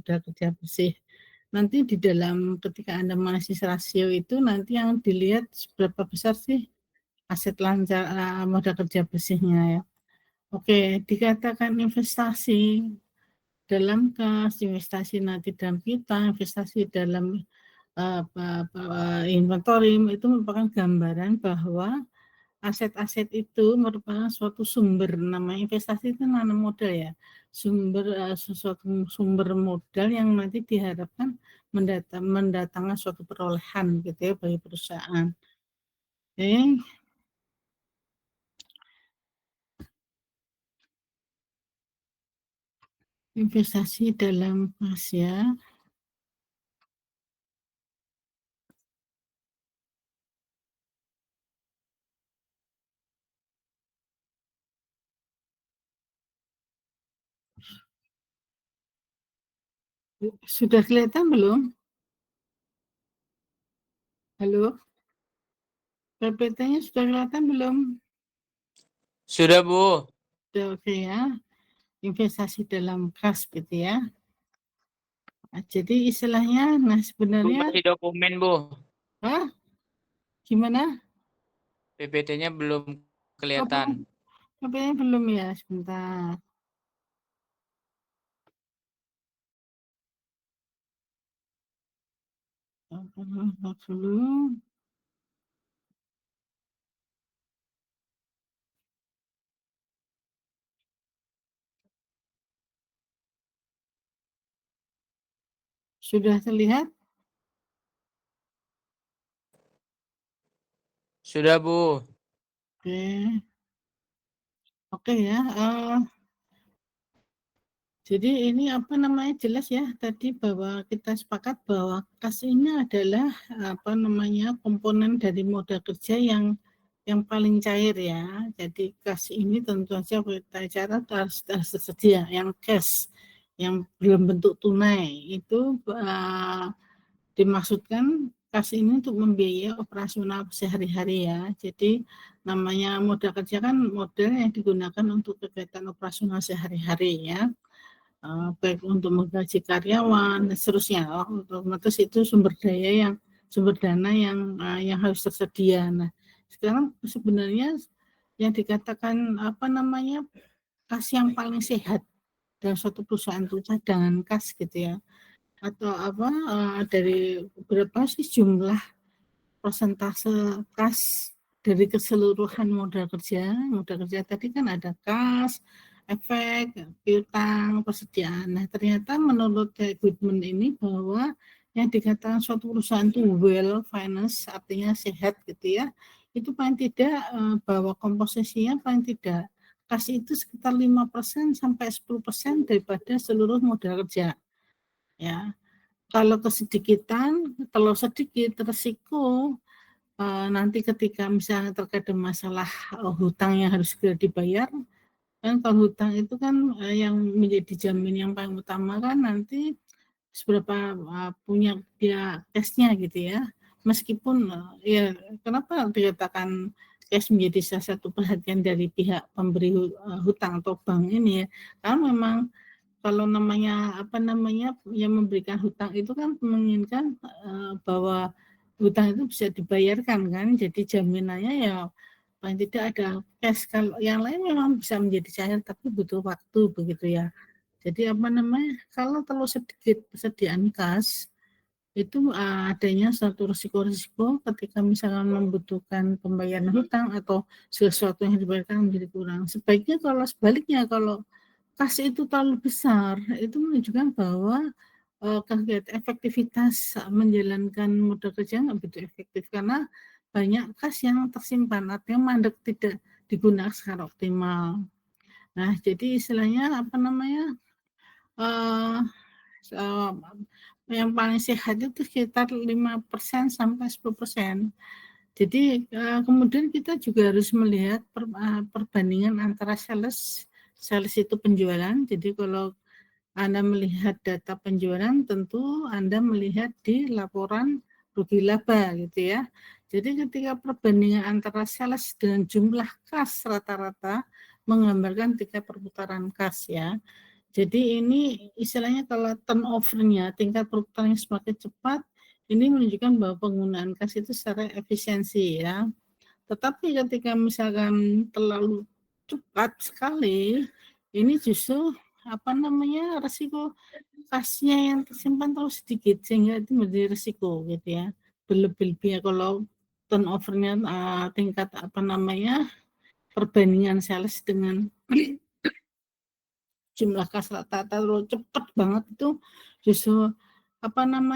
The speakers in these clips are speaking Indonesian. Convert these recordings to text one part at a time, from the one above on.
modal kerja bersih. Nanti di dalam ketika Anda menganalisis rasio itu nanti yang dilihat seberapa besar sih aset lancar modal kerja bersihnya ya. Oke, dikatakan investasi dalam kas, investasi nanti dalam kita, investasi dalam inventory itu merupakan gambaran bahwa aset-aset itu merupakan suatu sumber, namanya investasi itu nanam modal ya, sesuatu sumber modal yang nanti diharapkan mendatangkan suatu perolehan gitu ya bagi perusahaan. Oke. Investasi dalam kas ya. Sudah kelihatan belum? Halo? PPT-nya sudah kelihatan belum? Sudah, Bu. Sudah oke ya. Investasi dalam kas gitu ya. Nah, jadi istilahnya, nah Bu sebenarnya, masih dokumen, Bu. Hah? Gimana? PPT-nya belum Oh, kelihatan. PPT-nya belum ya, sebentar. Dulu. Sudah terlihat? Sudah, Bu. Oke. Oke ya. Jadi ini apa namanya jelas ya tadi bahwa kita sepakat bahwa kas ini adalah apa namanya komponen dari modal kerja yang paling cair ya. Jadi kas ini tentu saja kita catat harus tersedia yang cash yang belum bentuk tunai itu dimaksudkan kas ini untuk membiayai operasional sehari-hari ya. Jadi namanya modal kerja kan modal yang digunakan untuk kegiatan operasional sehari-hari ya. Baik untuk menggaji karyawan dan seterusnya. Otomatis itu sumber dana yang harus tersedia. Nah, sekarang sebenarnya yang dikatakan apa namanya kas yang paling sehat dalam suatu perusahaan itu cadangan kas gitu ya, atau apa dari berapa sih jumlah persentase kas dari keseluruhan modal kerja tadi kan ada kas, efek, piutang, persediaan. Nah, ternyata menurut Goodman ini bahwa yang dikatakan suatu perusahaan itu well finance artinya sehat gitu ya, itu paling tidak bahwa komposisinya paling tidak kas itu sekitar 5% sampai 10% daripada seluruh modal kerja. Ya, kalau kesedikitan, terlalu sedikit resiko nanti ketika misalnya terkait dengan masalah hutang yang harus segera dibayar, kan kalau hutang itu kan yang menjadi jamin yang paling utama kan nanti seberapa punya dia cash-nya gitu ya. Meskipun ya kenapa dikatakan cash menjadi salah satu perhatian dari pihak pemberi hutang atau bank ini ya, karena memang kalau namanya apa namanya yang memberikan hutang itu kan menginginkan bahwa hutang itu bisa dibayarkan kan, jadi jaminannya ya paling tidak ada cash. Kalau yang lain memang bisa menjadi cair tapi butuh waktu begitu ya. Jadi apa namanya kalau terlalu sedikit persediaan kas itu adanya satu risiko-risiko ketika misalkan membutuhkan pembayaran hutang atau sesuatu yang dibayarkan menjadi kurang. Sebaiknya kalau sebaliknya, kalau kas itu terlalu besar, itu menunjukkan bahwa kegiatan efektivitas menjalankan modal kerja nggak begitu efektif karena banyak kas yang tersimpan, artinya mandek tidak digunakan secara optimal. Nah, jadi istilahnya apa namanya, eee eee, yang paling sehat itu sekitar 5% sampai 10%. Jadi, kemudian kita juga harus melihat perbandingan antara sales itu penjualan, jadi kalau Anda melihat data penjualan, tentu Anda melihat di laporan rugi laba gitu ya. Jadi ketika perbandingan antara sales dengan jumlah kas rata-rata menggambarkan tingkat perputaran kas ya. Jadi ini istilahnya kalau turnover-nya, tingkat perputarannya semakin cepat, ini menunjukkan bahwa penggunaan kas itu secara efisiensi ya. Tetapi ketika misalkan terlalu cepat sekali, ini justru resiko kasnya yang tersimpan terlalu sedikit sehingga itu menjadi risiko gitu ya. Berlebih-lebih ya kalau turnover-nya tingkat perbandingan sales dengan jumlah kas rata-rata terlalu cepat banget itu justru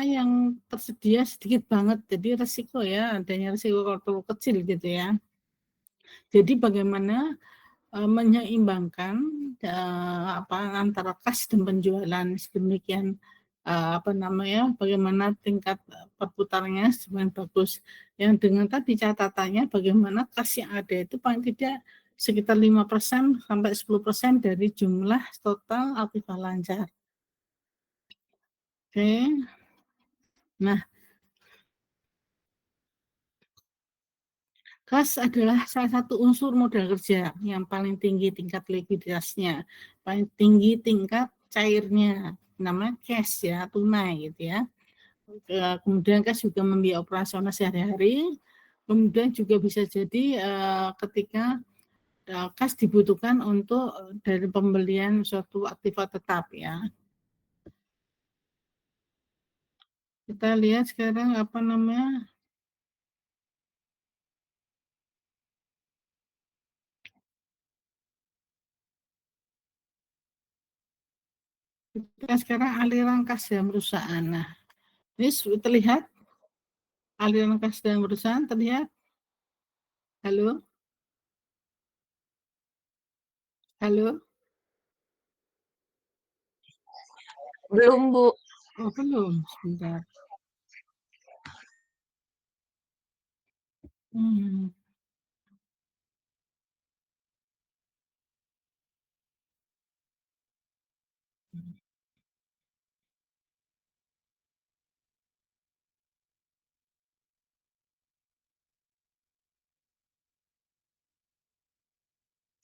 yang tersedia sedikit banget. Jadi resiko ya, adanya resiko kalau terlalu kecil gitu ya. Jadi bagaimana menyeimbangkan antara kas dan penjualan sedemikian bagaimana tingkat perputarannya semakin bagus. Yang dengan tadi catatannya bagaimana kas yang ada itu paling tidak sekitar 5% sampai 10% dari jumlah total aktiva lancar. Oke. Nah, kas adalah salah satu unsur modal kerja yang paling tinggi tingkat likuiditasnya, paling tinggi tingkat cairnya, namanya cash ya, tunai gitu ya. Kemudian kas juga membiayai operasional sehari-hari, kemudian juga bisa jadi ketika kas dibutuhkan untuk dari pembelian suatu aktiva tetap ya. Kita lihat sekarang kita sekarang aliran kas dalam perusahaan. Nah, ini terlihat aliran kas dalam perusahaan terlihat. Halo, halo. Belum, Bu. Oh belum, sebentar. Hmm.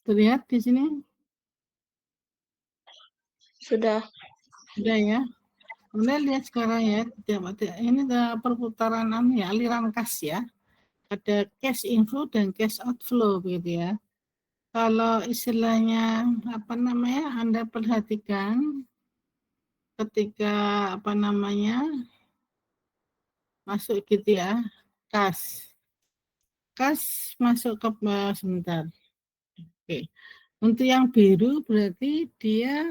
Terlihat di sini? Sudah. Sudah ya. Kemudian lihat sekarang ya, ini perputaran aliran kas ya. Ada cash inflow dan cash outflow begitu ya. Kalau istilahnya Anda perhatikan ketika masuk gitu ya, kas. Kas masuk ke sebentar. Oke. Untuk yang biru berarti dia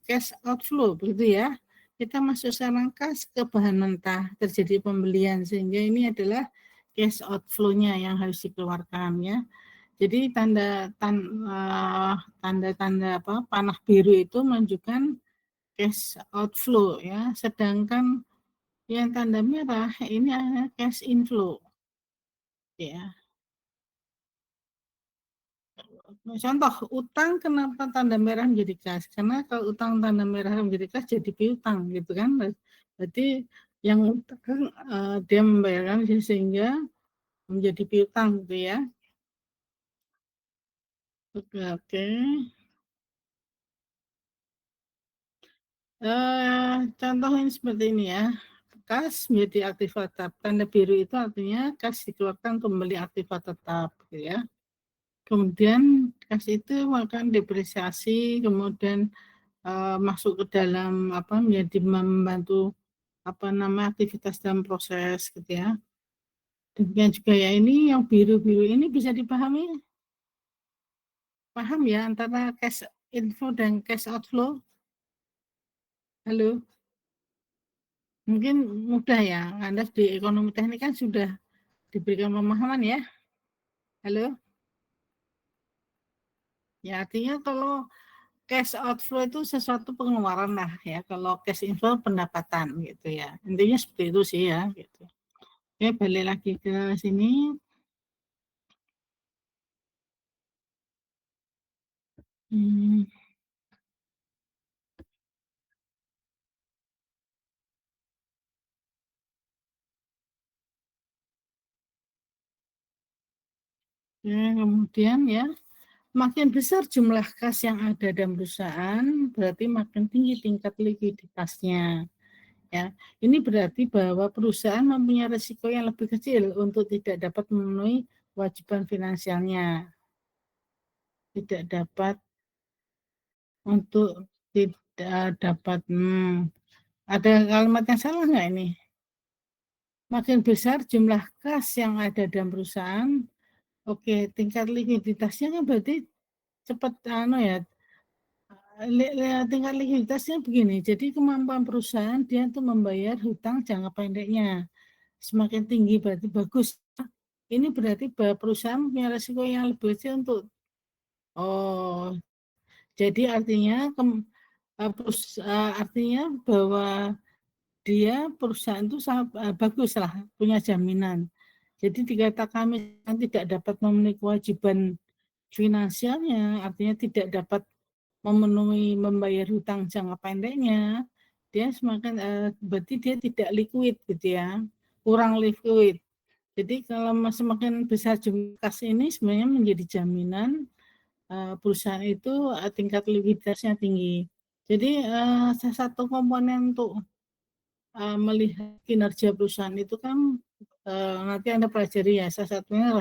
cash outflow begitu ya. Kita masuk sekarang kas ke bahan mentah, terjadi pembelian sehingga ini adalah cash outflow-nya yang harus dikeluarkan ya. Jadi tanda-tanda panah biru itu menunjukkan cash outflow ya, sedangkan yang tanda merah ini adalah cash inflow ya. Contoh utang kenapa tanda merah menjadi kas? Karena kalau utang tanda merah menjadi kas jadi piutang gitu kan. Berarti yang utang dia membayarkan sehingga menjadi piutang gitu ya. Oke, oke. Contoh ini seperti ini ya. Kas menjadi aktiva tetap. Tanda biru itu artinya kas dikeluarkan untuk membeli aktiva tetap gitu ya. Kemudian kas itu akan depresiasi, kemudian masuk ke dalam menjadi membantu aktivitas dalam proses gitu ya. Demikian juga ya, ini yang biru-biru ini bisa dipahami, paham ya antara cash inflow dan cash outflow? Halo, mungkin mudah ya, Anda di ekonomi teknik kan sudah diberikan pemahaman ya. Halo, ya artinya kalau cash outflow itu sesuatu pengeluaran lah ya, kalau cash inflow pendapatan gitu ya. Intinya seperti itu sih ya gitu. Oke, balik lagi ke sini. Hmm, kemudian ya Makin besar jumlah kas yang ada dalam perusahaan, berarti makin tinggi tingkat likuiditasnya. Ya, ini berarti bahwa perusahaan mempunyai risiko yang lebih kecil untuk tidak dapat memenuhi kewajiban finansialnya. Tidak dapat untuk tidak dapat. Ada kalimat yang salah nggak ini? Makin besar jumlah kas yang ada dalam perusahaan, oke, tingkat likuiditasnya kan berarti cepat tingkat likuiditasnya begini. Jadi kemampuan perusahaan dia untuk membayar hutang jangka pendeknya semakin tinggi berarti bagus. Ini berarti bahwa perusahaan punya risiko yang lebih kecil untuk jadi artinya artinya bahwa perusahaan itu sangat bagus lah, punya jaminan. Jadi dikatakan misalkan tidak dapat memenuhi kewajiban finansialnya, artinya tidak dapat memenuhi membayar hutang jangka pendeknya, dia semakin berarti dia tidak liquid gitu ya, kurang liquid. Jadi kalau semakin besar jumlah kas ini sebenarnya menjadi jaminan perusahaan itu tingkat likuiditasnya tinggi. Jadi salah satu komponen untuk melihat kinerja perusahaan itu kan nanti Anda pelajari ya, salah satunya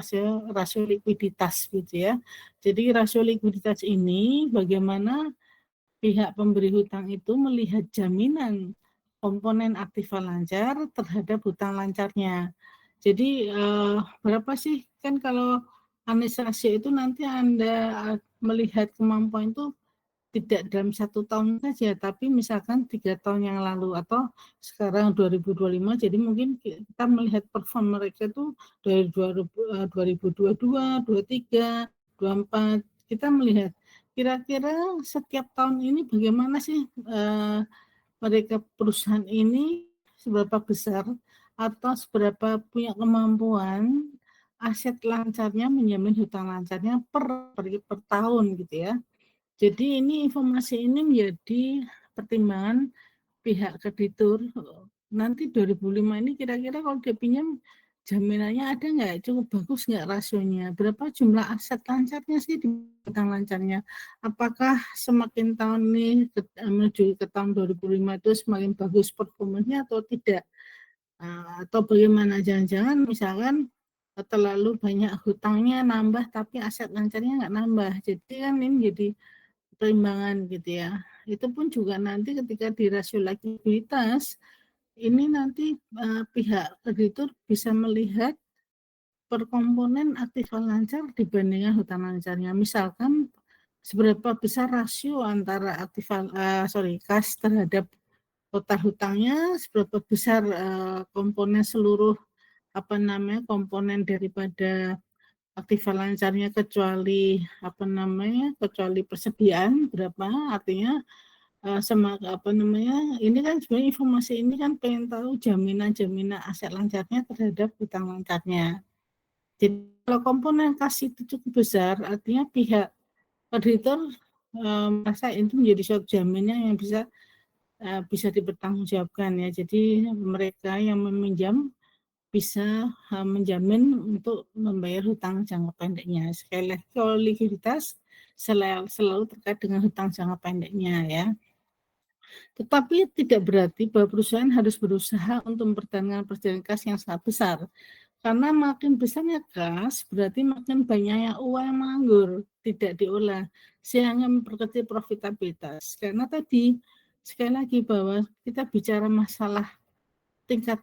rasio likuiditas gitu ya. Jadi rasio likuiditas ini bagaimana pihak pemberi hutang itu melihat jaminan komponen aktiva lancar terhadap hutang lancarnya. Jadi berapa sih, kan kalau administrasi itu nanti Anda melihat kemampuan itu tidak dalam 1 tahun saja, tapi misalkan 3 tahun yang lalu atau sekarang 2025, jadi mungkin kita melihat perform mereka itu dari 2022, 23, 24, kita melihat kira-kira setiap tahun ini bagaimana sih mereka perusahaan ini seberapa besar atau seberapa punya kemampuan aset lancarnya menjamin hutang lancarnya per tahun gitu ya. Jadi ini informasi ini menjadi pertimbangan pihak kreditur. Nanti 2005 ini kira-kira kalau dia pinjam jaminannya ada nggak, cukup bagus nggak rasionya, berapa jumlah aset lancarnya sih di hutang lancarnya, apakah semakin tahun ini menuju ke tahun 2005 itu semakin bagus performanya atau tidak. Atau bagaimana, jangan-jangan misalkan terlalu banyak hutangnya nambah tapi aset lancarnya nggak nambah, jadi kan ini jadi perimbangan gitu ya. Itu pun juga nanti ketika di rasio likuiditas ini nanti pihak kreditur bisa melihat per komponen aktiva lancar dibandingkan hutang lancarnya. Misalkan seberapa besar rasio antara kas terhadap total hutangnya, seberapa besar komponen seluruh komponen daripada aktiva lancarnya kecuali persediaan berapa, artinya ini kan sebenarnya informasi ini kan pengen tahu jaminan aset lancarnya terhadap hutang lancarnya. Jadi kalau komponen kas itu cukup besar, artinya pihak kreditor merasa itu menjadi suatu jaminan yang bisa dipertanggungjawabkan ya. Jadi mereka yang meminjam bisa menjamin untuk membayar hutang jangka pendeknya. Sekali lagi, kalau likuiditas selalu terkait dengan hutang jangka pendeknya ya. Tetapi tidak berarti bahwa perusahaan harus berusaha untuk mempertahankan perjalanan kas yang sangat besar. Karena makin besarnya kas, berarti makin banyaknya uang yang menganggur, tidak diolah, sehingga memperkecil profitabilitas. Karena tadi, sekali lagi bahwa kita bicara masalah tingkat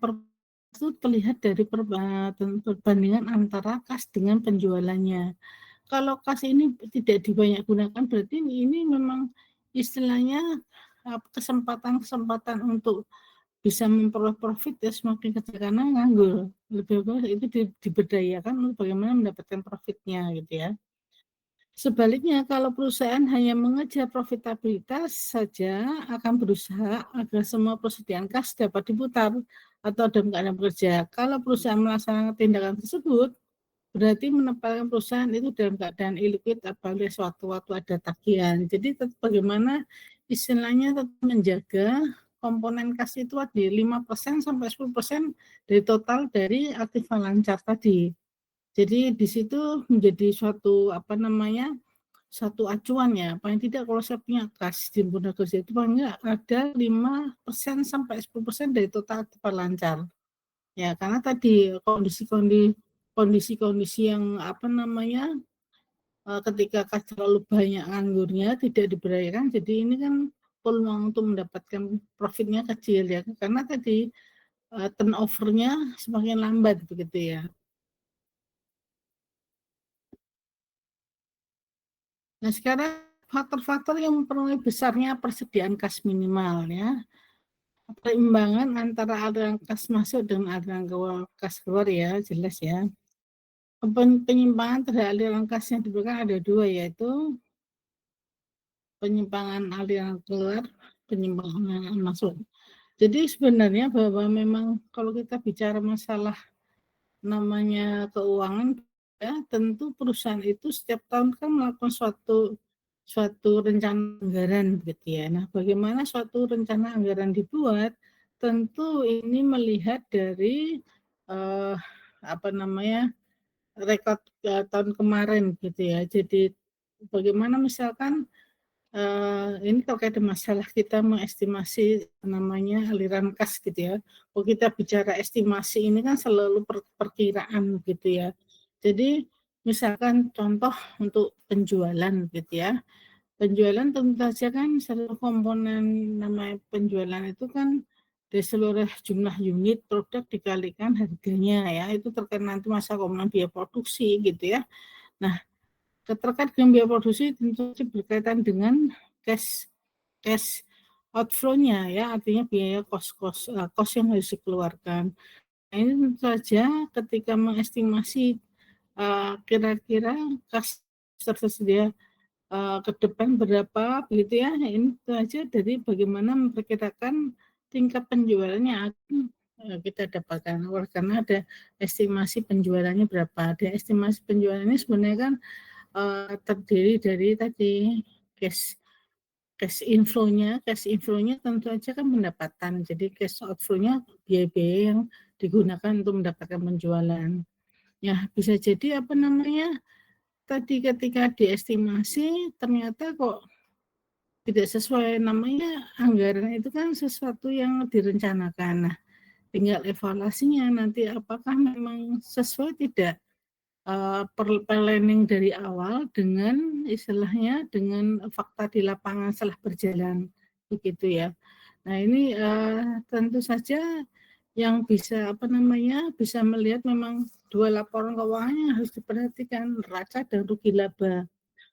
itu terlihat dari perbandingan antara kas dengan penjualannya. Kalau kas ini tidak dibanyak gunakan, berarti ini memang istilahnya kesempatan untuk bisa memperoleh profit ya semakin kecil karena nganggur. Lebih bagus itu diberdayakan untuk bagaimana mendapatkan profitnya gitu ya. Sebaliknya, kalau perusahaan hanya mengejar profitabilitas saja, akan berusaha agar semua persediaan kas dapat diputar atau dalam keadaan bekerja. Kalau perusahaan melaksanakan tindakan tersebut, berarti menempatkan perusahaan itu dalam keadaan illiquid apabila suatu waktu ada tagihan. Jadi bagaimana istilahnya tetap menjaga komponen kas itu di 5% sampai 10% dari total dari aktiva lancar tadi. Jadi di situ menjadi suatu satu acuan ya, paling tidak kalau saya punya kas di Mudah Kerja itu paling enggak ada 5% sampai 10% dari total terlancar. Ya, karena tadi kondisi-kondisi yang ketika kas terlalu banyak nganggurnya tidak diberdayakan, jadi ini kan peluang untuk mendapatkan profitnya kecil ya, karena tadi turnover-nya semakin lambat begitu ya. Nah, sekarang faktor-faktor yang mempengaruhi besarnya persediaan kas minimal ya. Perimbangan antara aliran kas masuk dan aliran kas keluar ya, jelas ya. Penyimpangan terhadap aliran kas yang diberikan ada dua, yaitu penyimpangan aliran keluar, penyimpangan masuk. Jadi sebenarnya bahwa memang kalau kita bicara masalah namanya keuangan ya, tentu perusahaan itu setiap tahun kan melakukan suatu rencana anggaran gitu ya. Nah, bagaimana suatu rencana anggaran dibuat? Tentu ini melihat dari eh, rekod tahun kemarin gitu ya. Jadi bagaimana misalkan ini terkait dengan masalah kita mengestimasi namanya aliran kas gitu ya. Kalau kita bicara estimasi ini kan selalu perkiraan gitu ya. Jadi misalkan contoh untuk penjualan gitu ya. Penjualan tentu saja kan seluruh komponen namanya penjualan itu kan dari seluruh jumlah unit produk dikalikan harganya ya. Itu terkait nanti masa komponen biaya produksi gitu ya. Nah, terkait dengan biaya produksi tentu saja berkaitan dengan cash cash outflow-nya ya, artinya biaya kos yang harus dikeluarkan. Nah, ini tentu saja ketika mengestimasi kira-kira kas tersedia ke depan berapa begitu ya, ini tentu saja dari bagaimana memperkirakan tingkat penjualannya akan kita dapatkan. Karena ada estimasi penjualannya berapa. Ada estimasi penjualannya sebenarnya kan terdiri dari tadi cash cash inflow-nya tentu saja kan pendapatan. Jadi cash outflow-nya biaya-biaya yang digunakan untuk mendapatkan penjualan. Ya, bisa jadi tadi ketika diestimasi ternyata kok tidak sesuai, namanya anggaran itu kan sesuatu yang direncanakan. Nah, tinggal evaluasinya nanti apakah memang sesuai tidak planning dari awal dengan istilahnya dengan fakta di lapangan setelah berjalan begitu ya. Nah, ini tentu saja yang bisa melihat memang dua laporan keuangan yang harus diperhatikan, neraca dan rugi laba.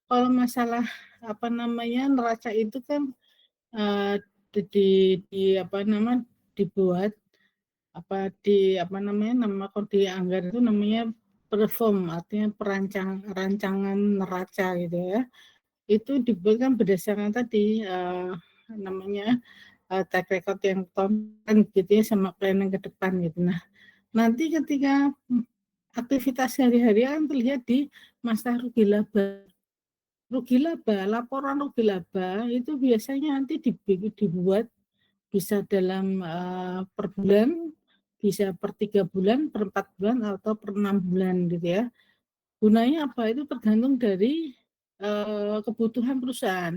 Kalau masalah neraca itu kan uh, dibuat kalau di anggaran itu namanya perform, artinya rancangan neraca gitu ya. Itu dibuat berdasarkan tadi track record yang tahun gitu ya, sama planning ke depan gitu. Nah, nanti ketika aktivitas sehari-hari akan terlihat di masa rugi laba. Laporan rugi laba itu biasanya nanti dibuat bisa dalam per bulan, bisa per 3 bulan, per 4 bulan, atau per 6 bulan gitu ya. Gunanya apa? Itu tergantung dari kebutuhan perusahaan.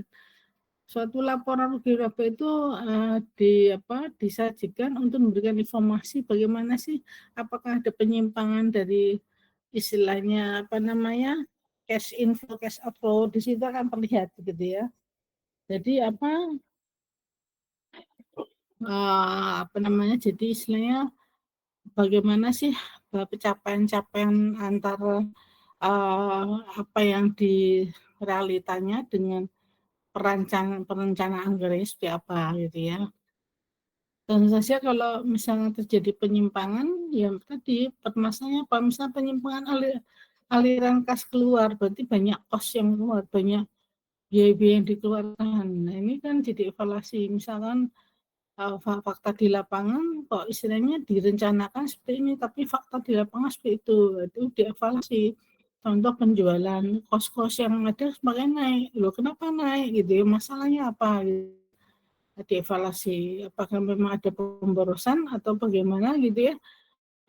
Suatu laporan rugi laba itu disajikan untuk memberikan informasi bagaimana sih, apakah ada penyimpangan dari istilahnya cash inflow, cash outflow, di situ akan terlihat gitu ya. Jadi jadi istilahnya bagaimana sih pencapaian antara apa yang di realitanya dengan perencanaan anggarannya seperti apa gitu ya. Tentu saja kalau misalnya terjadi penyimpangan, ya tadi permasalahannya apa? Misalnya penyimpangan aliran kas keluar, berarti banyak kos yang keluar, banyak biaya-biaya yang dikeluarkan. Nah, ini kan jadi evaluasi. Misalkan fakta di lapangan kok istilahnya direncanakan seperti ini, tapi fakta di lapangan seperti itu dievaluasi. Contoh penjualan, kos-kos yang ada semakin naik. Loh, kenapa naik gitu ya? Masalahnya apa? Dievaluasi. Apakah memang ada pemborosan atau bagaimana gitu ya?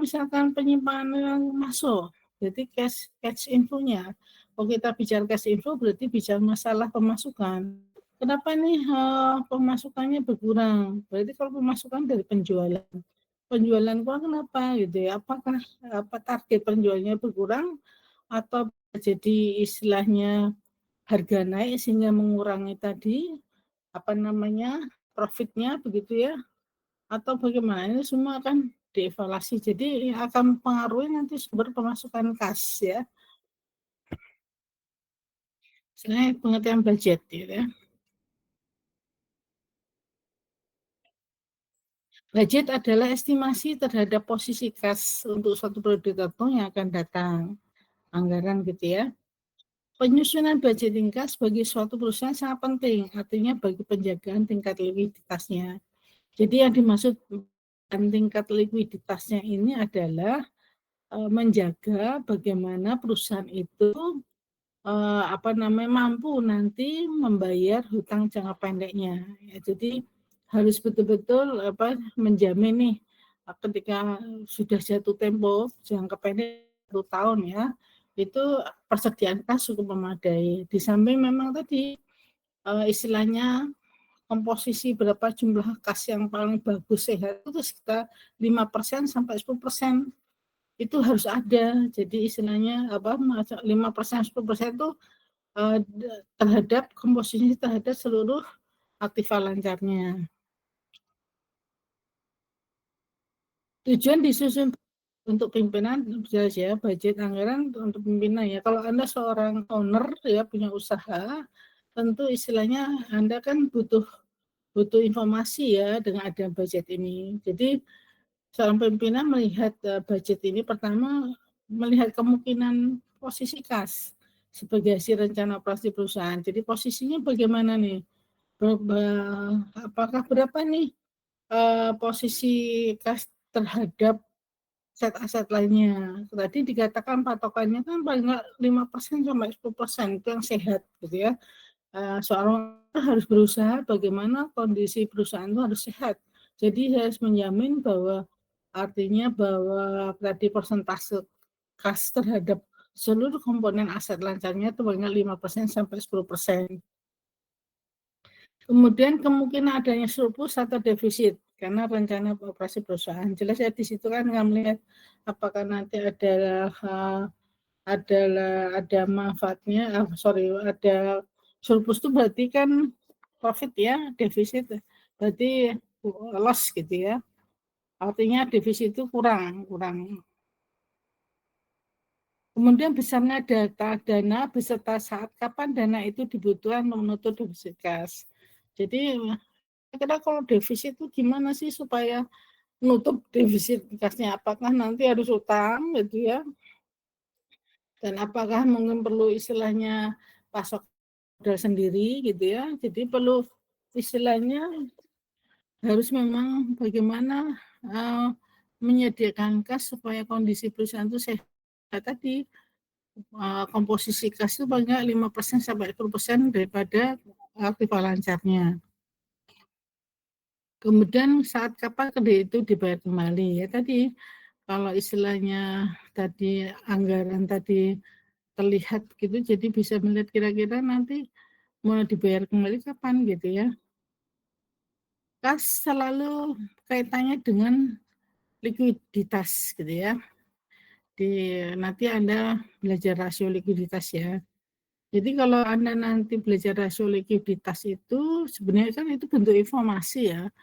Misalkan penyimpangan yang masuk, jadi cash inflow-nya. Kalau kita bicara cash inflow berarti bicara masalah pemasukan. Kenapa nih pemasukannya berkurang? Berarti kalau pemasukan dari penjualan kurang kenapa gitu ya? Apakah target penjualnya berkurang atau jadi istilahnya harga naik sehingga mengurangi tadi profitnya begitu ya? Atau bagaimana? Ini semua akan dievaluasi. Jadi akan mempengaruhi nanti sumber pemasukan kas ya. Selain pengertian budget gitu ya. Budget adalah estimasi terhadap posisi kas untuk suatu produk tertentu yang akan datang. Anggaran gitu ya. Penyusunan budgeting kas bagi suatu perusahaan sangat penting, artinya bagi penjagaan tingkat likuiditasnya. Jadi yang dimaksud tingkat likuiditasnya ini adalah menjaga bagaimana perusahaan itu mampu nanti membayar hutang jangka pendeknya. Ya, jadi harus betul-betul menjamin nih ketika sudah jatuh tempo jangka pendek 1 tahun ya, itu persediaan kas cukup memadai. Di samping memang tadi istilahnya komposisi berapa jumlah kas yang paling bagus sehat itu sekitar 5% sampai 10%. Itu harus ada. Jadi istilahnya 5% 10% itu terhadap komposisi terhadap seluruh aktiva lancarnya. Tujuan disusun untuk pimpinan jelas ya, budget anggaran untuk pimpinan ya. Kalau Anda seorang owner ya punya usaha, tentu istilahnya Anda kan butuh informasi ya dengan ada budget ini. Jadi seorang pimpinan melihat budget ini pertama melihat kemungkinan posisi kas sebagai hasil rencana operasi perusahaan. Jadi posisinya bagaimana nih? Apakah berapa nih posisi kas terhadap set aset lainnya? Tadi dikatakan patokannya kan paling nggak 5% sampai 10% itu yang sehat gitu ya. Seorang harus berusaha bagaimana kondisi perusahaan itu harus sehat. Jadi harus menjamin bahwa artinya bahwa tadi persentase kas terhadap seluruh komponen aset lancarnya itu paling nggak 5% sampai 10%. Kemudian kemungkinan adanya surplus atau defisit karena rencana operasi perusahaan. Jelas ya di situ kan nggak melihat apakah nanti ada manfaatnya, ada surplus itu berarti kan profit ya, defisit berarti loss gitu ya. Artinya defisit itu kurang. Kemudian besarnya dana beserta saat kapan dana itu dibutuhkan menutup defisit kas. Jadi kira-kira kalau defisit itu gimana sih supaya menutup defisit kasnya? Apakah nanti harus utang gitu ya? Dan apakah mungkin perlu istilahnya pasok modal sendiri gitu ya? Jadi perlu istilahnya harus memang bagaimana menyediakan kas supaya kondisi perusahaan itu sehat tadi. Komposisi kas itu banyak 5% sampai 10% daripada aktiva lancarnya. Kemudian saat kapan kredit itu dibayar kembali ya tadi kalau istilahnya tadi anggaran tadi terlihat gitu jadi bisa melihat kira-kira nanti mau dibayar kembali kapan gitu ya. Kas selalu kaitannya dengan likuiditas gitu ya. Nanti Anda belajar rasio likuiditas ya. Jadi kalau Anda nanti belajar rasio likuiditas itu sebenarnya kan itu bentuk informasi ya.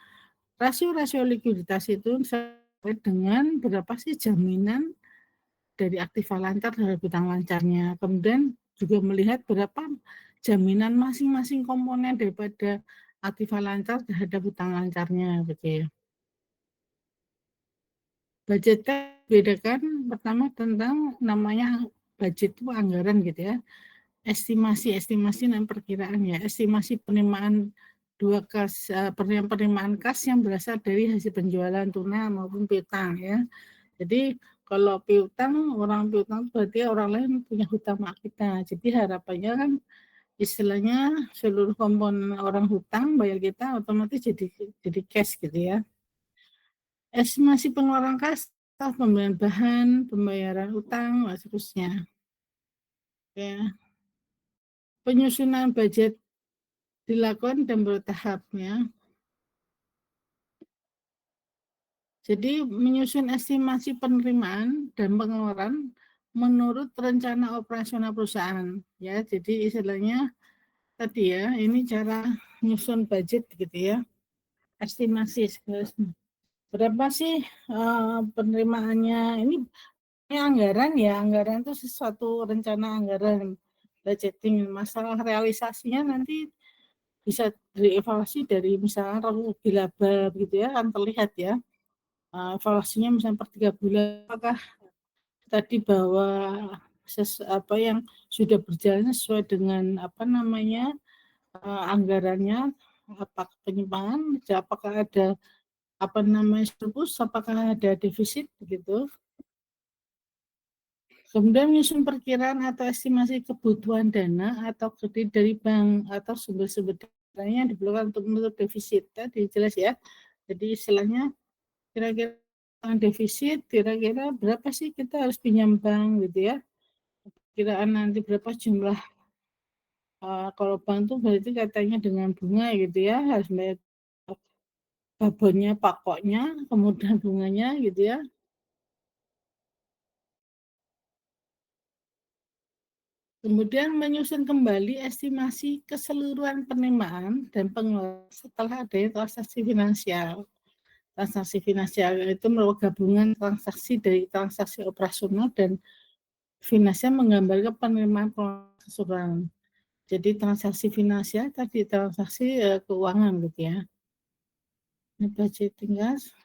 Rasio-rasio likuiditas itu terkait dengan berapa sih jaminan dari aktiva lancar terhadap hutang lancarnya. Kemudian juga melihat berapa jaminan masing-masing komponen daripada aktiva lancar terhadap hutang lancarnya begitu ya. Budget bedakan pertama tentang namanya budget itu anggaran gitu ya. Estimasi dan perkiraan ya. Estimasi penerimaan penerimaan kas yang berasal dari hasil penjualan tunai maupun piutang ya. Jadi kalau piutang, orang piutang berarti orang lain punya hutang sama kita. Jadi harapannya kan istilahnya seluruh komponen orang hutang bayar kita otomatis jadi cash gitu ya. Estimasi pengeluaran kas, pembelian bahan, pembayaran utang, seterusnya. Ya. penyusunan budget dilakukan dan bertahap ya. Jadi menyusun estimasi penerimaan dan pengeluaran menurut rencana operasional perusahaan ya. Jadi istilahnya tadi ya, ini cara menyusun budget gitu ya. Estimasi berapa sih penerimaannya, ini anggaran ya, anggaran itu sesuatu rencana anggaran budgeting. Masalah realisasinya nanti bisa dievaluasi dari misalnya rugi laba gitu ya, kan terlihat ya. Evaluasinya misalnya per 3 bulan, apakah tadi bahwa apa yang sudah berjalan sesuai dengan anggarannya, apakah penyimpangan, apakah ada surplus, apakah ada defisit begitu. Kemudian menyusun perkiraan atau estimasi kebutuhan dana atau kredit dari bank atau sumber-sumber dana yang diperlukan untuk menutup defisit. Tadi jelas ya. Jadi istilahnya kira-kira defisit, kira-kira berapa sih kita harus pinjam bank gitu ya. Kiraan nanti berapa jumlah, kalau bank tuh berarti katanya dengan bunga gitu ya, harus bayar babonnya, pokoknya, kemudian bunganya gitu ya. Kemudian menyusun kembali estimasi keseluruhan penerimaan dan pengeluaran setelah adanya transaksi finansial. Transaksi finansial itu merupakan gabungan transaksi dari transaksi operasional dan finansial menggambarkan penerimaan keseluruhan. Jadi transaksi finansial tadi transaksi keuangan gitu ya. Ini budgeting gas.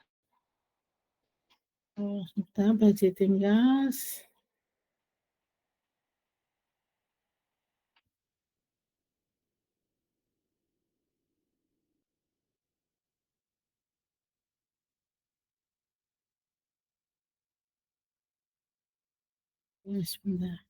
Kita budgeting gas. Ya, sebentar.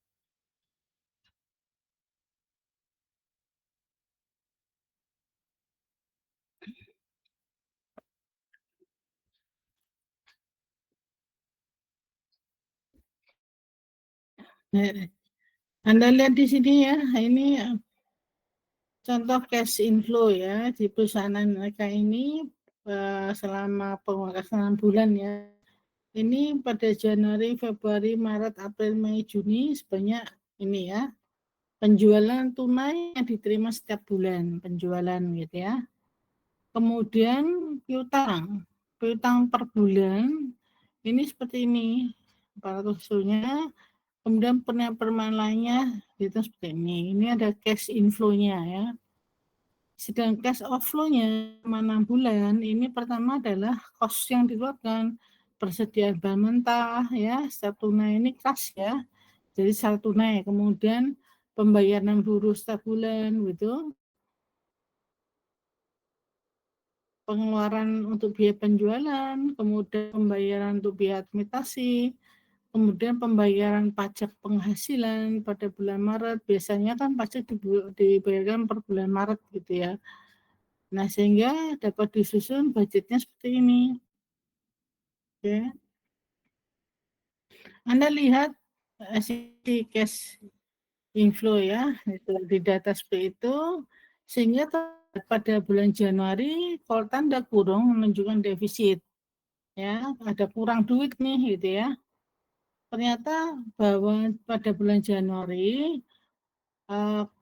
Nah, Anda lihat di sini ya, ini contoh cash inflow ya di perusahaan mereka ini selama penguasaan bulan ya. Ini pada Januari, Februari, Maret, April, Mei, Juni sebanyak ini ya. Penjualan tunai yang diterima setiap bulan, penjualan gitu ya. Kemudian piutang per bulan ini seperti ini. 400-nya, kemudian penerimaan lainnya itu seperti ini. Ini ada cash inflow-nya ya. Sedang cash outflow-nya 6 bulan, ini pertama adalah cost yang dikeluarkan, persediaan bahan mentah ya, setiap tunai ini cash ya. Jadi secara tunai, kemudian pembayaran buruh setiap bulan gitu. Pengeluaran untuk biaya penjualan, kemudian pembayaran untuk biaya administrasi, kemudian pembayaran pajak penghasilan pada bulan Maret. Biasanya kan pajak dibayarkan per bulan Maret gitu ya. Nah, sehingga dapat disusun budgetnya seperti ini. Oke. Anda lihat sisi cash inflow ya, itu di data seperti itu, sehingga pada bulan Januari kalau tanda kurung menunjukkan defisit. Ya, ada kurang duit nih gitu ya. Ternyata bahwa pada bulan Januari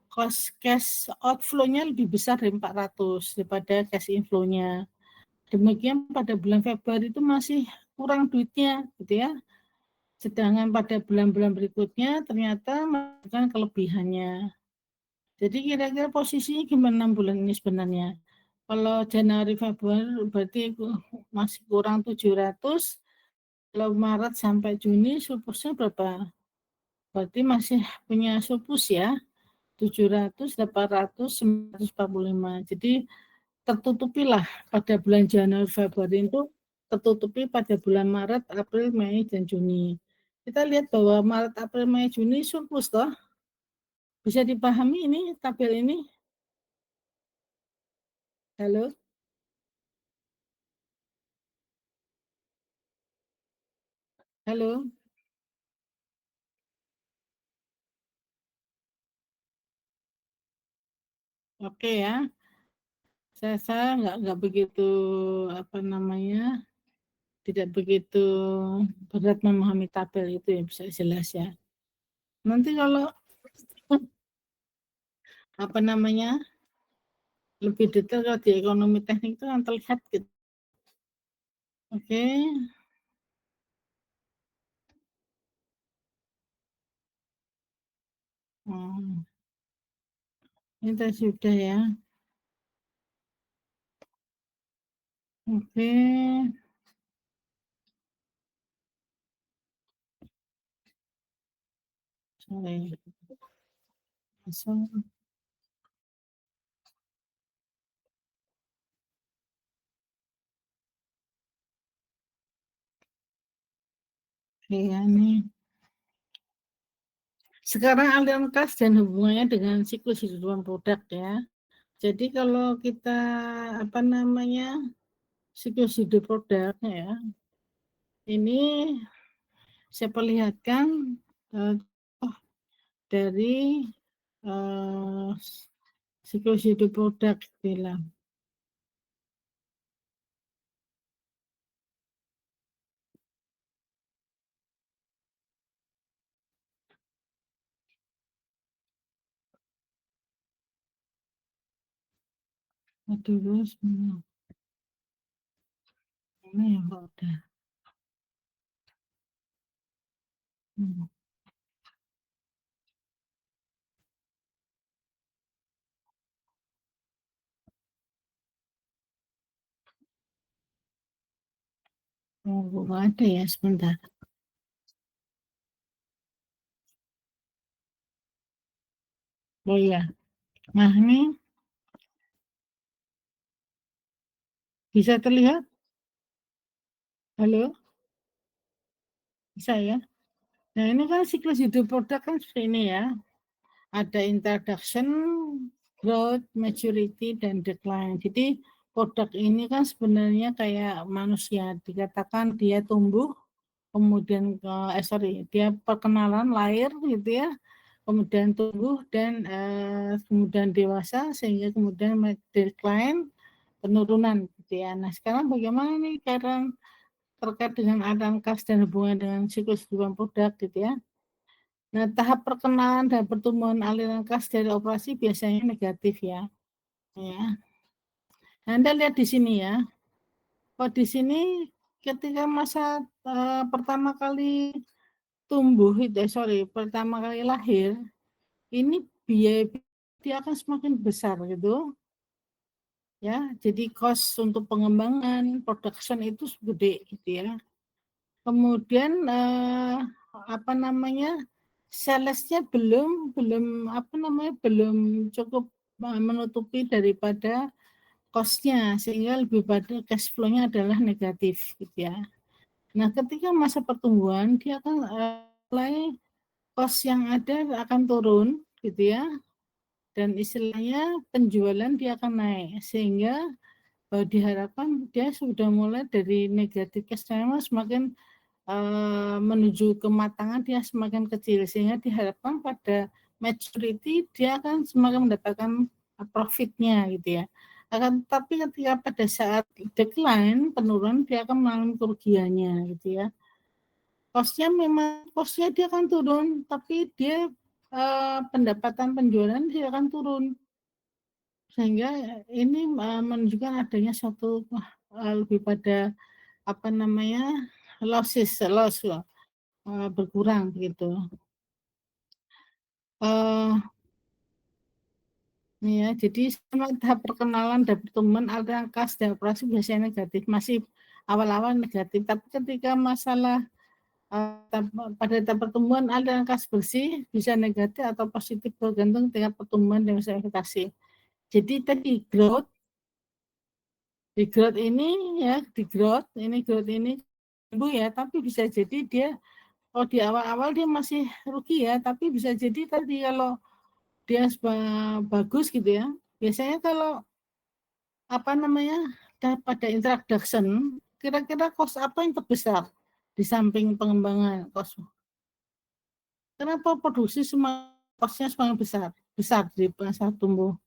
cost cash outflow-nya lebih besar dari 400 daripada cash inflow-nya. Demikian pada bulan Februari itu masih kurang duitnya gitu ya. Sedangkan pada bulan-bulan berikutnya ternyata menunjukkan kelebihannya. Jadi kira-kira posisinya gimana 6 bulan ini sebenarnya? Kalau Januari Februari berarti masih kurang 700, kalau Maret sampai Juni surplusnya berapa? Berarti masih punya surplus ya, 700, 800, 945. Jadi tertutupilah pada bulan Januari Februari itu, tertutupi pada bulan Maret, April, Mei, dan Juni. Kita lihat bahwa Maret, April, Mei, Juni surplus toh. Bisa dipahami ini tabel ini? Halo? Halo? Oke ya. Saya nggak begitu, tidak begitu berat memahami tabel itu ya, bisa jelas ya. Nanti kalau, lebih detail kalau di ekonomi teknik itu yang terlihat gitu. Oke. Oh, ini tadi sudah ya. Oke. Sorry. Iya nih. Sekarang aliran kas dan hubungannya dengan siklus hidup produk ya. Jadi kalau kita siklus hidup produk ya, ini saya perlihatkan eh, dari eh, siklus hidup produk bilang. Aduh, ini ya udah. Oh, ada ya, sebentar. Oh iya. Nah, ini bisa terlihat? Halo? Bisa ya? Nah, ini kan siklus hidup produk kan seperti ini ya. Ada introduction, growth, maturity, dan decline. Jadi produk ini kan sebenarnya kayak manusia. Dikatakan dia tumbuh, kemudian dia perkenalan lahir gitu ya, kemudian tumbuh dan kemudian dewasa sehingga kemudian decline, penurunan gitu ya. Nah sekarang bagaimana nih karena terkait dengan aliran kas dan hubungan dengan siklus kehidupan produk gitu ya. Nah tahap perkenalan dan pertumbuhan aliran kas dari operasi biasanya negatif ya. Ya. Nah, Anda lihat di sini ya. Oh di sini ketika masa pertama kali pertama kali lahir, ini biaya dia akan semakin besar gitu ya. Jadi cost untuk pengembangan, production itu gede gitu ya. Kemudian salesnya belum cukup menutupi daripada cost-nya sehingga lebih pada cash flow-nya adalah negatif gitu ya. Nah, ketika masa pertumbuhan dia akan mulai cost yang ada akan turun gitu ya, dan istilahnya penjualan dia akan naik sehingga diharapkan dia sudah mulai dari negatif cash flow semakin menuju kematangan dia semakin kecil sehingga diharapkan pada maturity dia akan semakin mendapatkan profitnya gitu ya. Akan tapi ketika pada saat decline penurunan dia akan mengalami kerugiannya gitu ya. Kosnya dia akan turun, tapi dia pendapatan penjualan dia akan turun. Sehingga ini menunjukkan adanya suatu lebih pada loss berkurang begitu. Ya, jadi selama tahap perkenalan dan pertumbuhan aliran kas dan operasi biasanya negatif, masih awal-awal negatif, tapi ketika masalah pada tahap pertumbuhan aliran kas bersih bisa negatif atau positif bergantung tingkat pertumbuhan dan investasi. Jadi tadi growth ini tumbuh ya, tapi bisa jadi dia kalau di awal-awal dia masih rugi ya, tapi bisa jadi tadi kalau dia bagus gitu ya. Biasanya kalau pada introduction, kira-kira cost apa yang terbesar di samping pengembangan cost? Kenapa produksi costnya semakin besar di masa tumbuh?